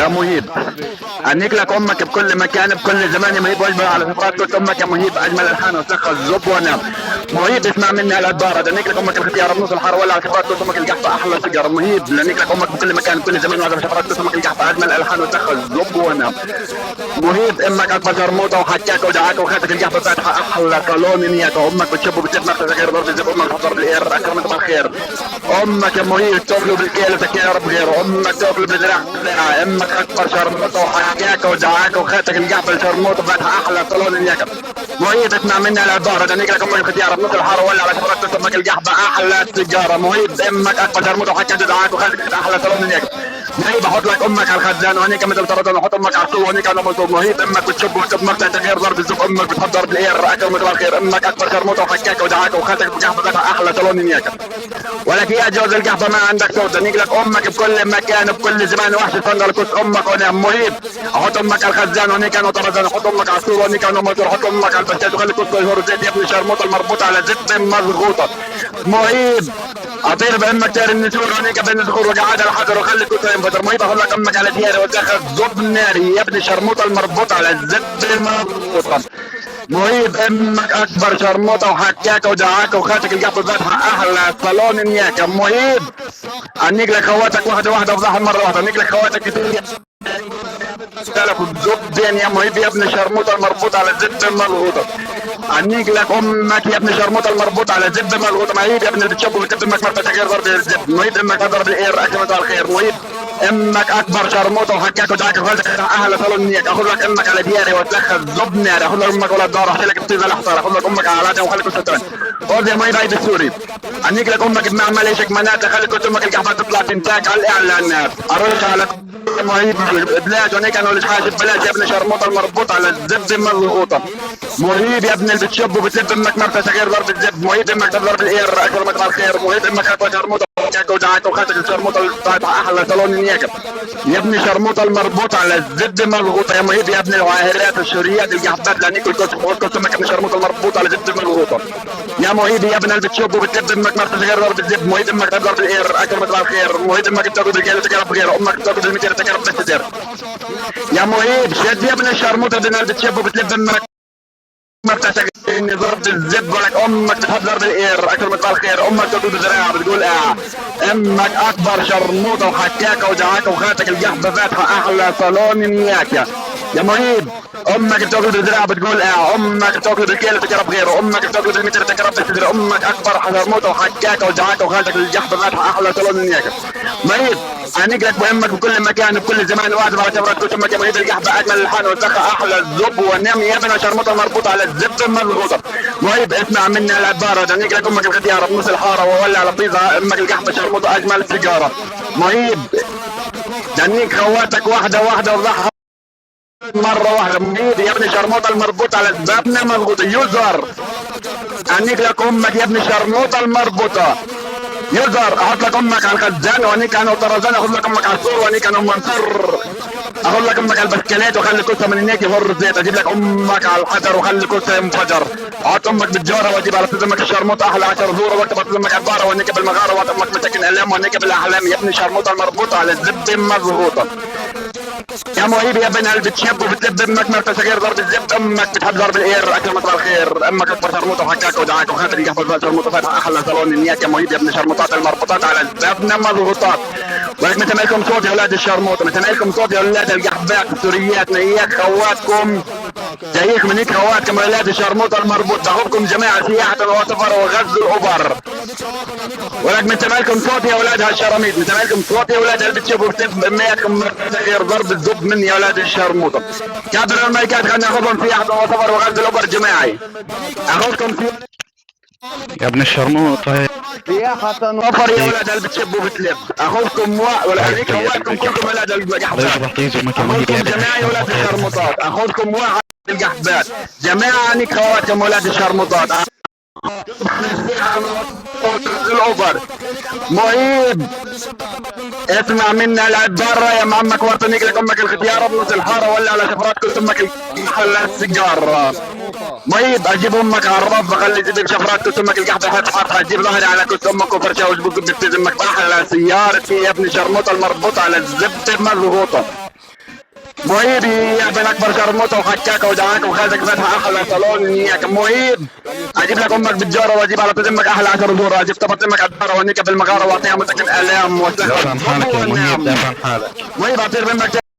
يا مهيب، انيك لك امك بكل مكان بكل زمان يا مهيب، واجبر على فقرات كل امك يا مهيب، اجمل الحان وسخ الزب ونام. مهيب اسمع مني على الدارة، انيك لك امك الختيار بنص الحار ولا على فقرات كل امك القحطه احلى سيجار. مهيب لانيك لك امك بكل مكان بكل زمان وعلى فقرات كل امك القحطه اجمل الحان وسخ الزب ونام. مهيب امك اكبر شرموطه وحكاك ودعاك وخاتك القحطه فاتحه احلى صالون نياك، امك بتشب وبتشب نفسك غير ضرب الزب، امك تحضر بالاير اكرمك بالخير. امك يا مهيب تاكلوا بالكيل وتكيل يا رب غيره، امك تاكلوا بالدراع، امك اكبر شرموطه وحكاك ودعاك وخاتك القحطه شرموطه فاتحه احلى صالون نياك. مهيب اسمع مني على الظهر، دنيك لك امك الختيار بنص الحاره ولا على شفرات امك القحطه احلى سيجاره. مهيب امك اكبر شرموطه وحكاك ودعاك وخاتك احلى صالون نياك. مهيب احط لك امك على الخزان وهنيك مثل طرزان واحط امك على الطول وهنيك انا مظلوم. مهيب امك بتشب وتمك تغير ضرب الزب، امك بتحط ضرب الاير اكل مثل الخير، امك اكبر شرموطه وحكاك ودعاك وخاتك بقحطه احلى صالون نياك. ولك يا جوز القحطه ما عندك صوت، دنيك لك امك بكل مكان بكل زمان وحش الفندق كوس امك ونام. مهيب احط امك على الخزان وهنيك انا طرزان احط امك على الطول وهنيك انا مظلوم، احط امك على البشاش وخلي كوس يهور زيت يا ابن شرموطه المربوطه على زبده مضغوطه. مهيب اطير بامك طير النسور هنيك بين الصخور وقعاد الحجر وخلي كوسه ينفجر. مهيب اخذ لك امك على دياري ودخل زب ناري يا ابن شرموطه المربوطه على الزبده المربوطه. مهيب امك اكبر شرموطه وحكاك ودعاك وخاتك القحطه فاتحه احلى صالون نياك. مهيب انيك لك خواتك واحده واحده وضحها مره واحده، انيك لك خواتك كتير لك الزبدين يا مهيب يا ابن شرموطه المربوطه على الزبده الملغوطه. انيك لك امك يا ابن شرموطه المربوطه على زبده ملغوطه. مهيب يا ابن اللي بتشب وبتكتب امك مرتك غير ضرب الزب. مهيب امك تضرب الاير اكرمك على الخير. مهيب امك اكبر شرموطه وحكاك ودعاك وخالتك اهل صالون نياك. اخذ لك امك على دياري وتدخل زب نار، اخذ لك امك ولا الدار احكي لك بطيزه الاحصار، اخذ لك امك على علاجه وخليك الستران. خذ يا مهيب عيد السوري، انيك لك امك بمعمل ايشك مناته خلي كنت امك القحطه تطلع تنتاج على الاعلانات. ارش على مهيب بلاش هنيك انا ولش حاسب بلاش يا ابن شرموطه المربوطه على الزبده المضغوطه. مهيب يا ابن اللي بتشب وبتلب امك مرتك غير ضرب الزب. مهيب امك تضرب الاير اكرمك على الخير. مهيب امك اكبر شرموطه وحكاك ودعاك وخاتك الشرموطه الفاتحه احلى صالون نياك يا ابن شرموطه المربوطه على الزبده المضغوطه. يا مهيب يا ابن العاهرات الشريات القحطات لانيك الكوس امك ابن شرموطه المربوطه على الزبده المضغوطه. يا مهيب يا ابن اللي بتشب وبتلب امك مرتك غير ضرب الزب. مهيب امك تضرب الاير اكرمك على الخير. مهيب امك بتاخذ الجيل تقرب غيره، امك بتاخذ المتر تقرب بالستر. يا مهيب شد يا ابن الشرموطه اللي بتشب وبتلب امك مرتك اني ضربت الزب ولك امك تحضر بالاير اكرمك على الخير. امك تقول بزراعه بتقول امك اكبر شرموطه وحكاكه ودعاكه وخاتك القحطه فاتحه احلى صالون نياك. يا مهيب امك بتاكل بالذراع بتقول امك بتاكل بالكيلو تقرب غيره، امك بتاكل بالمتر تقرب بالصدر، امك اكبر شرموطه وحكاكه ودعاكه وخاتك القحطه فاتحه احلى صالون نياك. مهيب انيك لك بامك بكل مكان بكل زمان واعزم على شفرات كل امك يا مهيب القحطه اجمل الحان وسخه احلى الزب والنم يا ابن شرموطه مربوطه على الزبده المضغوطه. مهيب اسمع مني العباره، انيك لك امك الختياره بنص الحاره وولع على طيزها امك القحطه شرموطه اجمل سيجاره. مهيب دنيك خواتك واحده واحده وضحها مره واحده. مهيب يا ابن شرموطه المربوطه على الزبده مضغوطه. يزر انيك لك امك يا ابن شرموطه المربوطه. يقدر احط لك امك على الخزان وهنيك انا وطرزان، اخذ لك امك على السور وهنيك انا منصور، اخذ لك امك على البسكليت وخلي كوسه من هناك يفر زيت، اجيب لك امك على الحجر وخلي كوسه ينفجر، احط امك بالجاره واجيب على امك الشرموطه احلى 10 زوره واكتب امك على الباره وهنيك بالمغاره واحط امك مساكن الام وهنيك بالاحلام يا ابن شرموطه المربوطه على الزبده مضغوطه. يا مهيب يا ابن قلب تشب وبتلب امك مرتك غير ضرب الزبد، امك بتحب ضرب الاير اكرمك على الخير، امك اكبر شرموطه وحكاك ودعاك وخاتك يحفظ شرموطه فاتحه احلى صالون النيات. يا مهيب يا ابن شرموطات المربوطات على الزبده مضغوطات. ولك متى مالكم صوت يا اولاد الشرموطه، متى مالكم صوت يا اولاد القحبات السوريات، نياك خواتكم جايك منيك خواتكم اولاد الشرموطه المربوط، تاخذكم جماعه سياحه وسفر وغزو الابر. ولك متى مالكم صوت يا اولاد هالشراميط، متى مالكم صوت يا اولاد اللي بتشوفوا بتف امياتكم غير ضرب الزب مني يا اولاد الشرموطه. كابتن الملكات خلينا ناخذهم سياحه وسفر وغزو الابر جماعي. اخذكم يا ابن الشرموطة سياحة وفر يا ولاد اللي بتشبوا بتلب، اخوكم ولا هذيك خواتكم كلكم ولاد القحبات، اخوكم جماعة يا ولاد الشرموطات، اخوكم واحد القحبات، جماعة هنيك خواتكم ولاد الشرموطات. الاوبر مهيب اسمع منا العب برا يا معمك ورطنيك لك امك الختيار بنص الحاره ولا على شفرات كل امك محل السيجار. مهيب اجيب امك على الرف اخلي تجيب شفرات كل امك القحبه فتحتها اجيب ظهري على كل امك وفرشه وجبك بتز امك احلى سيارتي يا ابن شرموطه المربوطه على الزبده مضغوطه. مهيب يا ابن اكبر شرموطه وحكاكه ودعاكه وخالتك فاتحه احلى صالون اياك مهيب. اجيب لك امك بالجاره واجيب على تمك احلى 10 دور، اجيب طبق امك على الدار وانيك في المغاره واعطيها متك الالام دافع عن حالك يا مهيب، دافع عن حالك. مهيب اطير منك